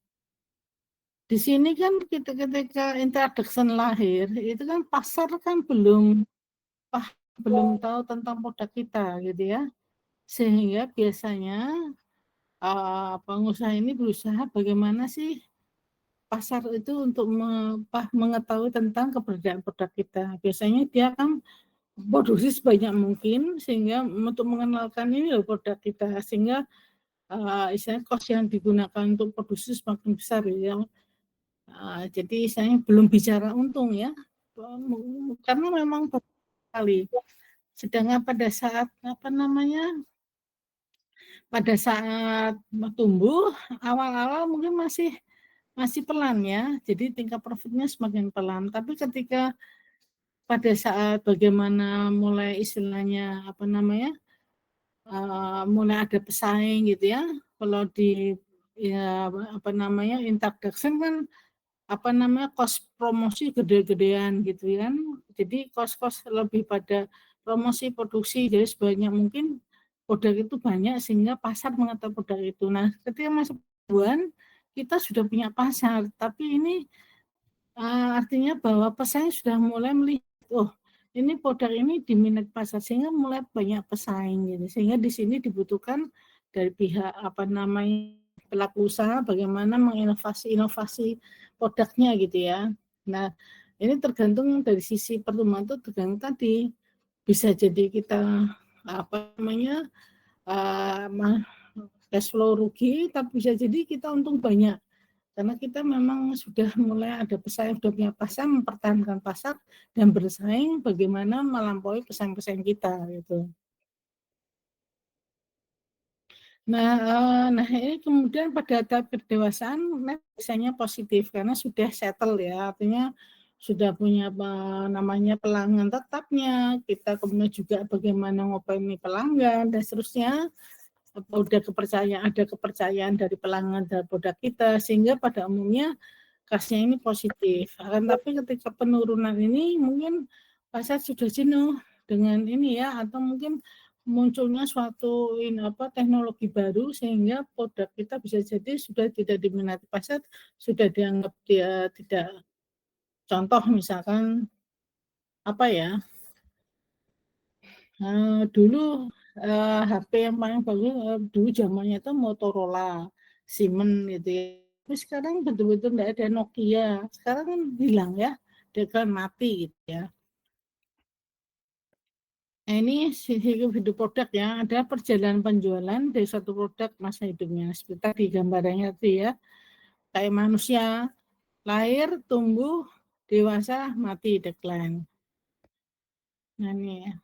Di sini kan kita ketika introduction lahir, itu kan pasar kan belum tahu tentang produk kita gitu ya. Sehingga biasanya pengusaha ini berusaha bagaimana sih pasar itu untuk mengetahui tentang keberadaan produk kita. Biasanya dia akan produksi sebanyak mungkin sehingga untuk mengenalkan ini loh produk kita, sehingga istilahnya cost yang digunakan untuk produksi semakin besar ya. Jadi saya belum bicara untung ya, karena memang sekali. Sedangkan pada saat pada saat tumbuh awal-awal mungkin masih pelan ya, jadi tingkat profitnya semakin pelan. Tapi ketika pada saat bagaimana mulai istilahnya mulai ada pesaing gitu ya, kalau di ya introduction kan cost promosi gede-gedean gitu kan. Jadi cost lebih pada promosi produksi, jadi sebanyak mungkin produk itu banyak sehingga pasar mengetahui produk itu. Nah, ketika masuk bulan kita sudah punya pasar, tapi ini artinya bahwa pesaing sudah mulai melihat, oh ini produk ini diminati pasar sehingga mulai banyak pesaing gitu. Sehingga di sini dibutuhkan dari pihak pelaku usaha bagaimana menginovasi produknya gitu ya. Nah, ini tergantung dari sisi pertumbuhan itu tergantung tadi bisa jadi kita cash flow rugi, tapi bisa jadi kita untung banyak karena kita memang sudah mulai ada pesaing, sudah punya pasar, mempertahankan pasar dan bersaing bagaimana melampaui pesaing-pesaing kita gitu. Nah ini kemudian pada tahap kedewasaan biasanya positif karena sudah settle ya, artinya sudah punya pelanggan tetapnya, kita kemudian juga bagaimana ngopeni pelanggan dan seterusnya, ada kepercayaan dari pelanggan terhadap produk kita, sehingga pada umumnya kasnya ini positif. Tapi ketika penurunan ini mungkin pasar sudah jenuh dengan ini ya, atau mungkin munculnya suatu teknologi baru sehingga produk kita bisa jadi sudah tidak diminati pasar, sudah dianggap dia tidak. Contoh misalkan dulu HP yang paling bagus dulu zamannya itu Motorola, Siemens gitu ya. Tapi sekarang betul-betul enggak ada Nokia. Sekarang kan hilang ya, dia kan mati gitu ya. Nah, ini hidup produk ya, ada perjalanan penjualan dari satu produk masa hidupnya. Seperti tadi gambarannya tadi ya, kayak manusia, lahir, tumbuh, dewasa, mati, decline. Nah ini ya.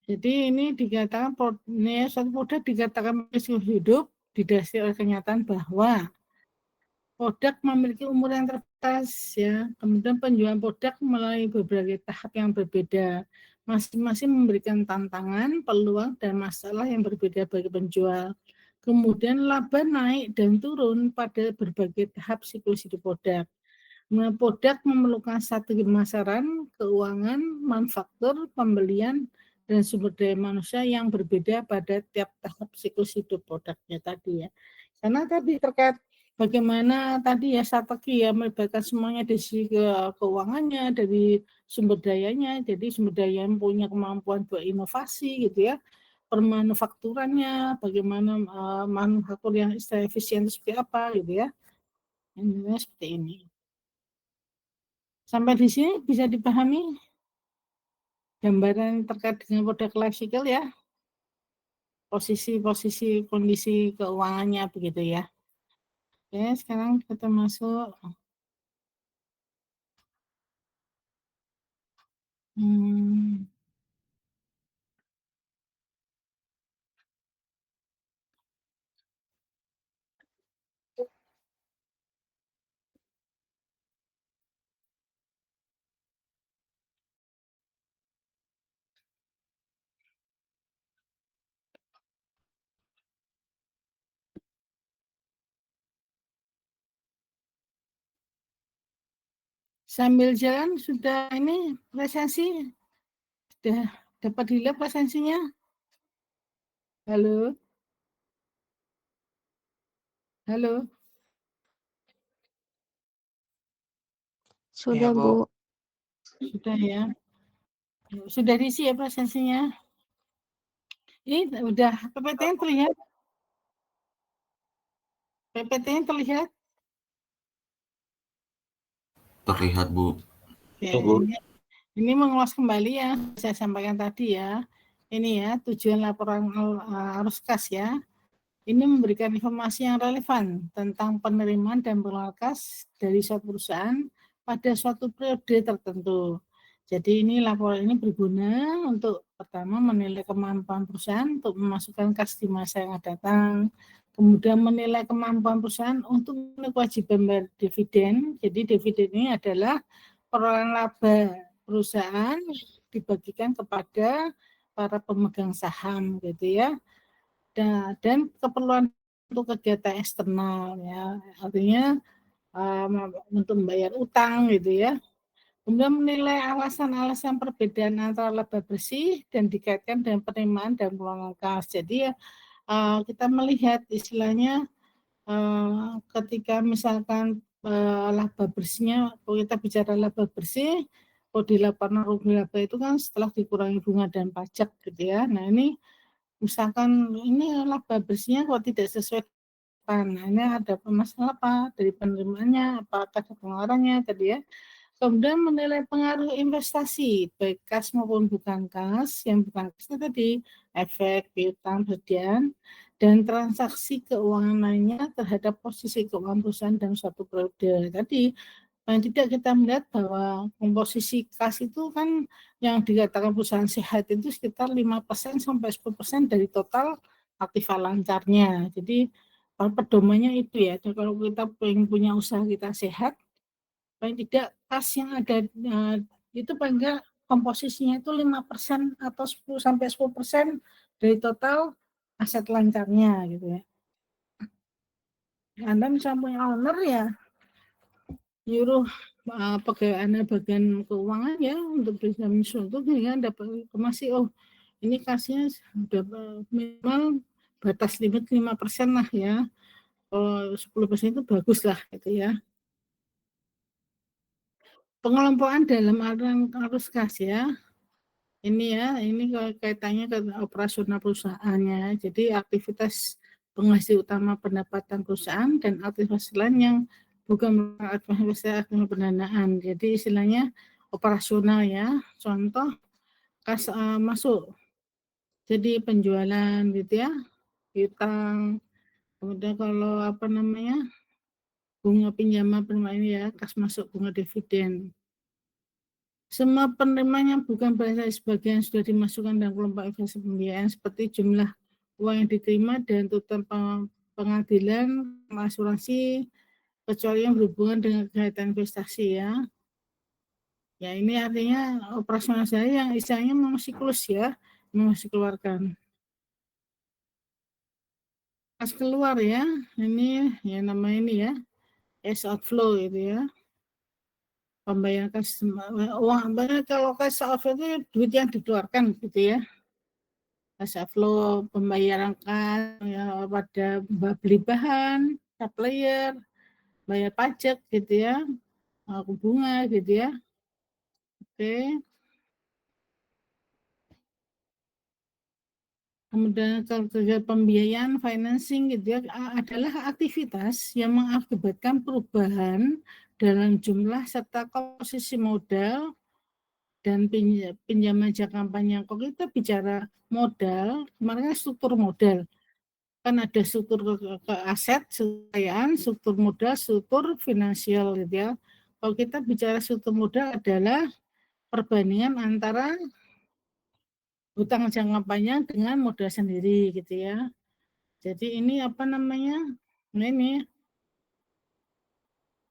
Jadi ini dikatakan satu produk dikatakan hidup didasari oleh kenyataan bahwa produk memiliki umur yang terbatas ya. Kemudian penjualan produk melalui berbagai tahap yang berbeda. Masing-masing memberikan tantangan, peluang, dan masalah yang berbeda bagi penjual. Kemudian laba naik dan turun pada berbagai tahap siklus hidup produk. Produk memerlukan strategi pemasaran, keuangan, manufaktur, pembelian, dan sumber daya manusia yang berbeda pada tiap tahap siklus hidup produknya tadi ya. Karena tadi terkait bagaimana tadi ya strategi ya melibatkan semuanya dari sisi keuangannya, dari sumber dayanya, jadi sumber daya yang punya kemampuan buat inovasi gitu ya, permanufakturannya, bagaimana manufaktur yang efisien seperti apa gitu ya, intinya seperti ini. Sampai di sini bisa dipahami gambaran terkait dengan produk lifecycle ya, posisi kondisi keuangannya begitu ya. Oke, sekarang kita masuk sambil jalan sudah ini presensi sudah dapat dilihat presensinya. Halo. Sudah, Bu. Bu. Sudah ya. Sudah diisi ya presentasinya. Ini udah PPT-nya terlihat. PPT-nya terlihat. Terlihat, Bu. Ya, ini mengulas kembali ya saya sampaikan tadi ya. Ini ya tujuan laporan arus kas ya. Ini memberikan informasi yang relevan tentang penerimaan dan pengelolaan kas dari suatu perusahaan pada suatu periode tertentu. Jadi ini laporan ini berguna untuk pertama menilai kemampuan perusahaan untuk memasukkan kas di masa yang akan datang. Kemudian menilai kemampuan perusahaan untuk memenuhi kewajiban bayar dividen. Jadi dividen ini adalah perolehan laba perusahaan dibagikan kepada para pemegang saham gitu ya. Dan keperluan untuk kegiatan eksternal ya, artinya untuk membayar utang gitu ya. Kemudian menilai alasan-alasan perbedaan antara laba bersih dan dikaitkan dengan penerimaan dan pengelolaan kas. Jadi ya kita melihat istilahnya ketika misalkan laba bersihnya, kalau kita bicara laba bersih, kalau di laporan rugi laba itu kan setelah dikurangi bunga dan pajak gitu ya. Nah ini misalkan ini laba bersihnya kok tidak sesuai nah ini ada masalah apa dari penerimaannya, apakah ada pengeluarannya tadi ya. Kemudian menilai pengaruh investasi baik kas maupun bukan kas, yang bukan kas itu tadi efek piutang persediaan dan transaksi keuangan lainnya terhadap posisi keuangan perusahaan dalam suatu periode. Tadi paling tidak kita melihat bahwa komposisi kas itu kan yang dikatakan perusahaan sehat itu sekitar 5% sampai 10% dari total aktiva lancarnya. Jadi pedomannya itu ya, kalau kita pengen punya usaha kita sehat, paling tidak kas yang ada itu paling enggak komposisinya itu 5% atau 10 sampai 10% dari total aset lancarnya gitu ya. Anda misalnya punya owner ya, nyuruh pegawai bagian keuangan ya untuk bisa mensuatu sehingga dapat informasi ini kasnya sudah minimal batas limit 5% lah ya. Kalau 10% itu bagus lah gitu ya. Pengelompokan dalam aliran arus kas ya. Ini ya, ini kaitannya ke operasional perusahaannya. Jadi aktivitas penghasil utama pendapatan perusahaan dan aktivitas lain yang bukan aktivitas pendanaan. Jadi istilahnya operasional ya. Contoh kas masuk. Jadi penjualan gitu ya, utang. Kemudian kalau bunga pinjaman ini ya, kas masuk bunga dividen. Semua penerimaan yang bukan berasal dari sebagian sudah dimasukkan dalam kelompok investasi pembiayaan seperti jumlah uang yang diterima dan tuntutan pengadilan, asuransi, kecuali yang berhubungan dengan kegiatan investasi ya. Ya ini artinya operasional saya yang istilahnya memang siklus ya, memang dikeluarkan. Kas keluar ya, ini ya namanya ini ya, cash outflow itu ya. Pembayaran kas uang kalau cash outflow itu duit yang dikeluarkan gitu ya. Cash outflow pembayaran kas ya, pada beli bahan, supplier, bayar pajak gitu ya, bunga gitu ya. Oke. Kemudian kegiatan pembiayaan, financing gitu ya, adalah aktivitas yang mengakibatkan perubahan dalam jumlah serta komposisi modal dan pinjaman jangka panjang. Kalau kita bicara modal, kemarin struktur modal. Kan ada struktur ke aset, kekayaan, struktur modal, struktur finansial gitu ya. Kalau kita bicara struktur modal adalah perbandingan antara hutang jangka panjang dengan modal sendiri gitu ya. Jadi ini nah ini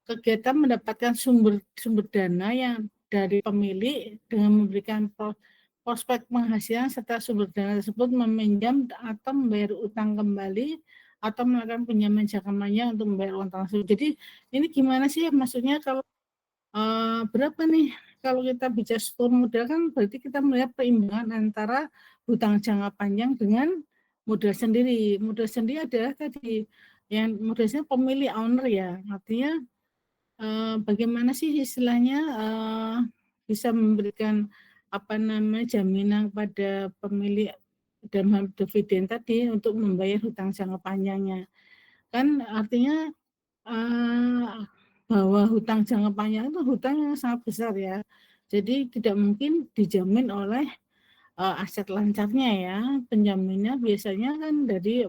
kegiatan mendapatkan sumber dana yang dari pemilik dengan memberikan prospek penghasilan serta sumber dana tersebut meminjam atau membayar utang kembali atau melakukan pinjaman jangka panjang untuk membayar utang tersebut. Jadi ini gimana sih maksudnya kalau berapa nih kalau kita bicara struktur modal kan berarti kita melihat peimbangan antara hutang jangka panjang dengan modal sendiri. Modal sendiri adalah tadi yang modalnya pemilik owner ya, artinya bagaimana sih istilahnya, bisa memberikan, jaminan kepada pemilik dalam hal dividen tadi untuk membayar hutang jangka panjangnya. Kan artinya, eee, bahwa hutang jangka panjang itu hutang yang sangat besar ya. Jadi tidak mungkin dijamin oleh, aset lancarnya ya. Penjaminnya biasanya kan dari,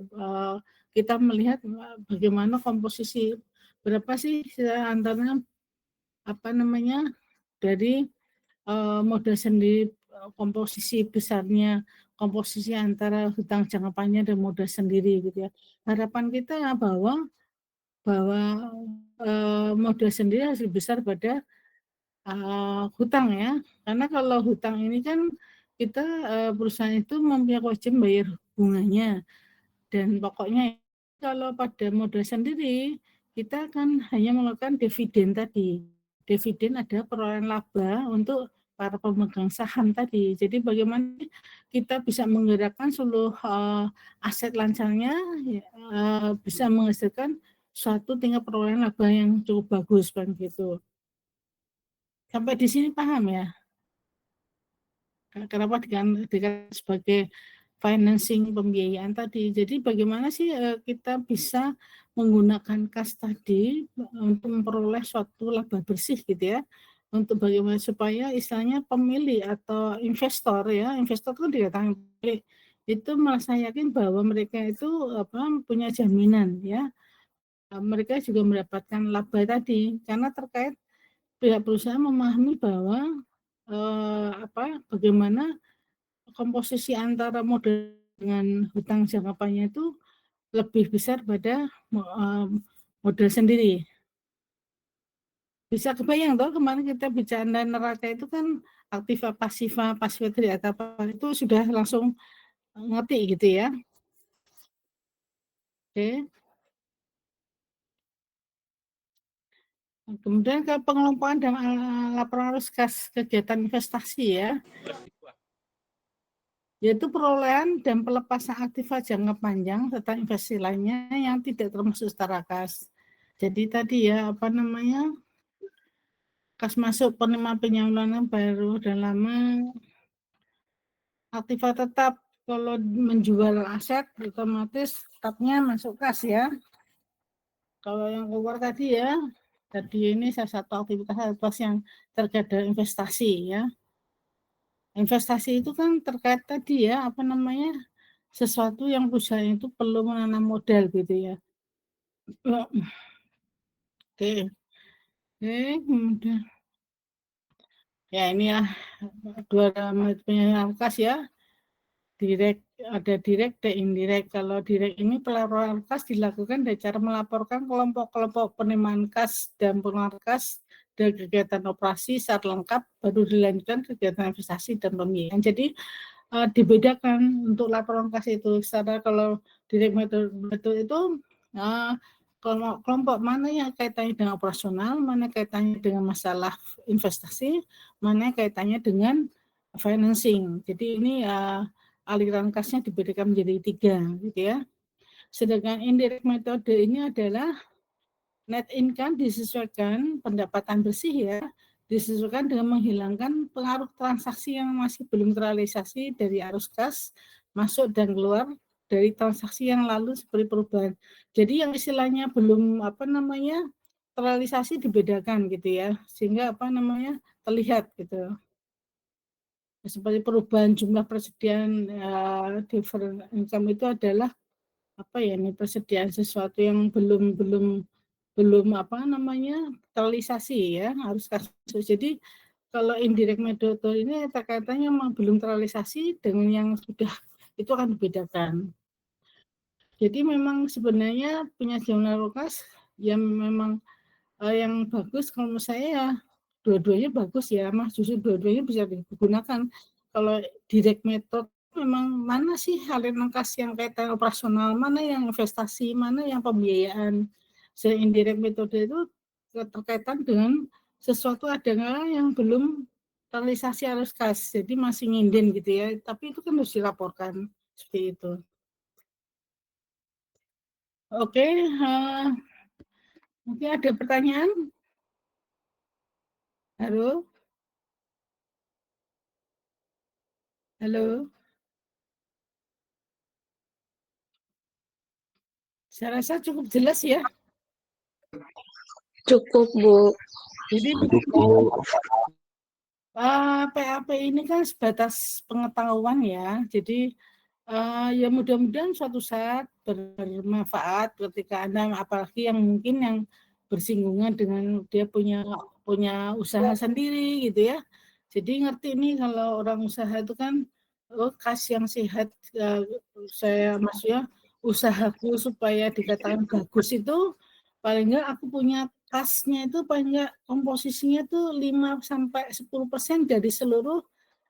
kita melihat, bagaimana komposisi, berapa sih antara, dari, modal sendiri, komposisi besarnya, komposisi antara hutang jangka panjang dan modal sendiri gitu ya. Harapan kita bahwa bahwa, modal sendiri harus lebih besar pada, hutang ya. Karena kalau hutang ini kan kita, perusahaan itu mempunyai kewajiban bayar bunganya dan pokoknya kalau pada modal sendiri, kita kan hanya melakukan dividen tadi. Dividen ada perolehan laba untuk para pemegang saham tadi. Jadi bagaimana kita bisa menggerakkan seluruh, aset lancarnya, ya, bisa menghasilkan suatu tingkat perolehan laba yang cukup bagus, kan gitu. Sampai di sini paham ya? Kenapa dikatakan sebagai financing pembiayaan tadi. Jadi bagaimana sih, kita bisa menggunakan kas tadi, untuk memperoleh suatu laba bersih gitu ya, untuk bagaimana supaya istilahnya pemilih atau investor ya, investor kan dikatakan pemilik, itu merasa yakin bahwa mereka itu, punya jaminan ya, mereka juga mendapatkan laba tadi. Karena terkait pihak perusahaan memahami bahwa, bagaimana komposisi antara modal dengan hutang jangka panjang itu lebih besar pada modal sendiri. Bisa kebayang toh kemarin kita bicara neraca itu kan aktiva, pasiva, pasifik atau apa itu sudah langsung ngerti gitu ya. Oke. Kemudian ke pengelompokan dan laporan arus kas kegiatan investasi ya, yaitu perolehan dan pelepasan aktiva jangka panjang serta investasi lainnya yang tidak termasuk setara kas. Jadi tadi ya, kas masuk penerima penyaluran baru dan lama, aktiva tetap kalau menjual aset otomatis tetapnya masuk kas ya. Kalau yang keluar tadi ya, tadi ini salah satu aktivitas yang terkait dengan investasi ya. Investasi itu kan terkait tadi ya, sesuatu yang perusahaan itu perlu menanam modal gitu ya. Oke, kemudian ya ini ya 2 penyaluran kas ya. Ada direct dan indirect. Kalau direct ini pelaporan kas dilakukan dengan cara melaporkan kelompok-kelompok penerimaan kas dan pengeluaran kas dan kegiatan operasi saat lengkap baru dilanjutkan kegiatan investasi dan pembiayaan. Jadi dibedakan untuk laporan kas itu. Secara kalau direct method itu kelompok mana yang kaitannya dengan operasional, mana kaitannya dengan masalah investasi, mana kaitannya dengan financing. Jadi ini aliran kasnya dibedakan menjadi 3 gitu ya. Sedangkan indirect metode ini adalah net income disesuaikan pendapatan bersih ya, disesuaikan dengan menghilangkan pengaruh transaksi yang masih belum terrealisasi dari arus kas masuk dan keluar dari transaksi yang lalu seperti perubahan. Jadi yang istilahnya belum terrealisasi dibedakan gitu ya, sehingga terlihat gitu. Seperti perubahan jumlah persediaan different income itu adalah persediaan sesuatu yang belum terrealisasi ya, harus kasus. Jadi kalau indirect method ini kaitannya memang belum terrealisasi dengan yang sudah, itu akan dibedakan. Jadi memang sebenarnya penyajian kas yang memang yang bagus kalau menurut saya ya dua-duanya bagus ya, Mas. Justru dua-duanya bisa digunakan. Kalau direct method memang mana sih aliran kas yang kaitan operasional, mana yang investasi, mana yang pembiayaan. Indirect metode itu terkaitan dengan sesuatu adalah yang belum terrealisasi arus kas, jadi masih nginden gitu ya, tapi itu kan harus dilaporkan seperti itu. Oke, mungkin ada pertanyaan? Halo? Halo? Saya rasa cukup jelas ya. Cukup, Bu. Jadi Cukup, Bu. PAP ini kan sebatas pengetahuan ya. Jadi ya mudah-mudahan suatu saat bermanfaat ketika Anda, apalagi yang mungkin yang bersinggungan dengan dia punya usaha sendiri gitu ya. Jadi ngerti ini kalau orang usaha itu kan kas yang sehat, saya maksudnya usahaku supaya dikatakan bagus itu paling enggak aku punya kasnya itu paling enggak komposisinya tuh 5-10% dari seluruh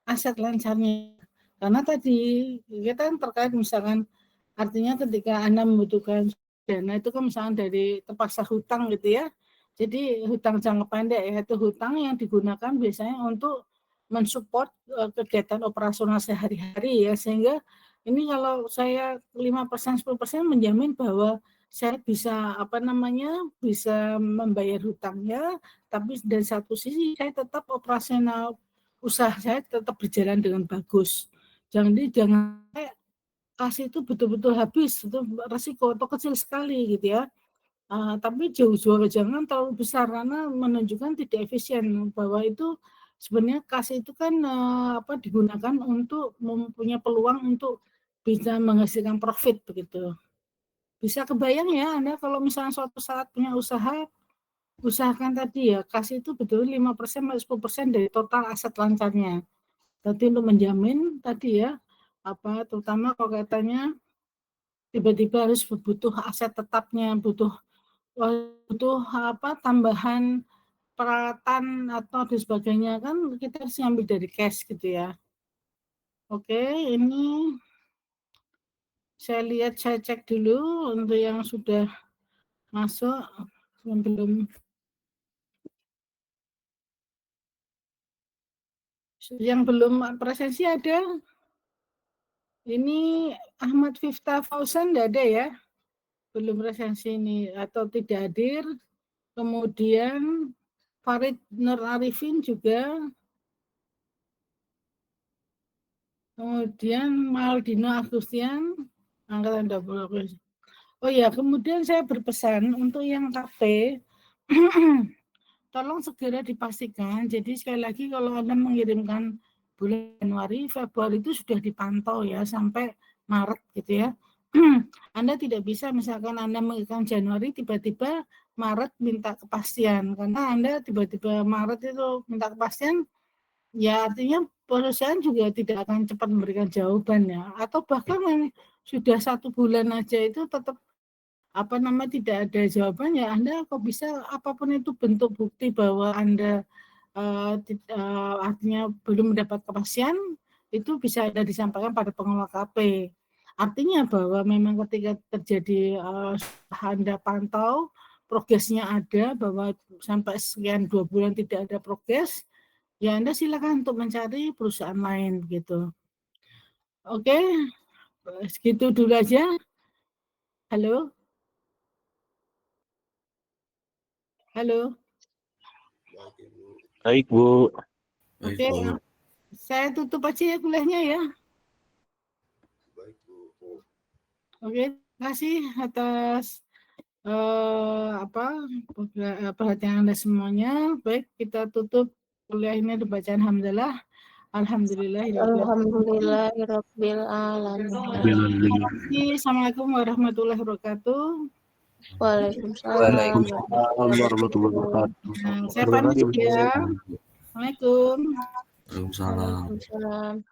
aset lancarnya. Karena tadi kita kan terkait misalkan artinya ketika Anda membutuhkan dana itu kan misalnya dari terpaksa hutang gitu ya. Jadi hutang jangka pendek ya, itu hutang yang digunakan biasanya untuk mensupport kegiatan operasional sehari-hari ya, sehingga ini kalau saya 5% 10% menjamin bahwa saya bisa bisa membayar hutangnya, tapi dari satu sisi saya tetap operasional usaha saya tetap berjalan dengan bagus. Jangan kas itu betul-betul habis, itu resiko atau kecil sekali gitu ya. Tapi jauh-jauh jangan terlalu besar karena menunjukkan tidak efisien, bahwa itu sebenarnya kas itu kan digunakan untuk mempunyai peluang untuk bisa menghasilkan profit begitu. Bisa kebayang ya Anda kalau misalnya suatu saat punya usaha, usahakan tadi ya kas itu betul 5% sampai 10% dari total aset lancarnya. Tadi untuk menjamin tadi ya, terutama kalau katanya tiba-tiba harus butuh aset tetapnya, butuh tambahan peralatan atau dan sebagainya, kan kita harus ngambil dari cash gitu ya. Oke, ini saya cek dulu untuk yang sudah masuk, yang belum presensi ada. Ini Ahmad Fifta Fauzan tidak ada ya, belum presensi ini atau tidak hadir. Kemudian Farid Nur Arifin juga. Kemudian Maldino Agustian, angkatan 20. Oh ya, kemudian saya berpesan untuk yang KP, tolong segera dipastikan. Jadi sekali lagi kalau Anda mengirimkan bulan Januari, Februari itu sudah dipantau ya sampai Maret gitu ya. Anda tidak bisa misalkan Anda mengirimkan Januari tiba-tiba Maret minta kepastian, karena Anda tiba-tiba Maret itu minta kepastian, ya artinya perusahaan juga tidak akan cepat memberikan jawaban ya, atau bahkan yang sudah 1 bulan aja itu tetap tidak ada jawaban ya, Anda kok bisa apapun itu bentuk bukti bahwa Anda artinya belum mendapat kepastian, itu bisa Anda disampaikan pada pengelola KP. Artinya bahwa memang ketika terjadi Anda pantau progresnya ada, bahwa sampai sekian 2 bulan tidak ada progres, ya Anda silakan untuk mencari perusahaan lain begitu. Oke, segitu dulu aja. Halo? Halo? Baik, Bu. Oke, saya tutup aja ya kuliahnya ya. Oke, terima kasih atas perhatian Anda semuanya. Baik, kita tutup kuliah ini dibaca alhamdulillah. Alhamdulillahirabbil alamin. Assalamualaikum warahmatullahi wabarakatuh. Waalaikumsalam warahmatullahi wabarakatuh. Saya pamit ya. Assalamualaikum. Waalaikumsalam. Waalaikumsalam.